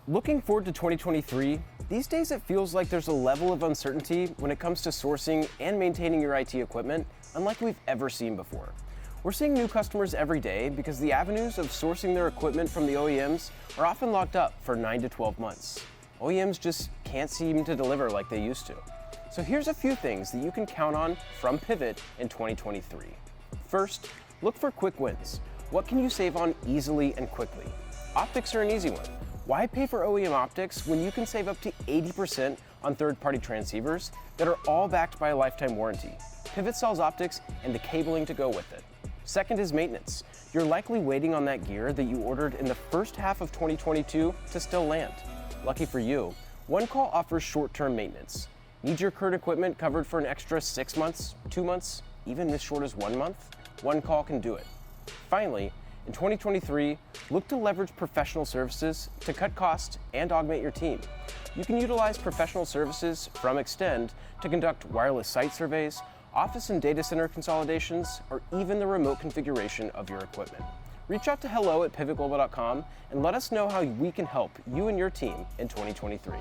Looking forward to 2023, these days it feels like there's a level of uncertainty when it comes to sourcing and maintaining your IT equipment unlike we've ever seen before. We're seeing new customers every day because the avenues of sourcing their equipment from the OEMs are often locked up for 9 to 12 months. OEMs just can't seem to deliver like they used to. So here's a few things that you can count on from PivIT in 2023. First, look for quick wins. What can you save on easily and quickly? Optics are an easy one. Why pay for OEM optics when you can save up to 80% on third-party transceivers that are all backed by a lifetime warranty? PivIT sells optics and the cabling to go with it. Second is maintenance. You're likely waiting on that gear that you ordered in the first half of 2022 to still land. Lucky for you, OneCall offers short-term maintenance. Need your current equipment covered for an extra 6 months, 2 months, even as short as 1 month? OneCall can do it. Finally, in 2023, look to leverage professional services to cut costs and augment your team. You can utilize professional services from Extend to conduct wireless site surveys, office and data center consolidations, or even the remote configuration of your equipment. Reach out to hello@pivotglobal.com and let us know how we can help you and your team in 2023.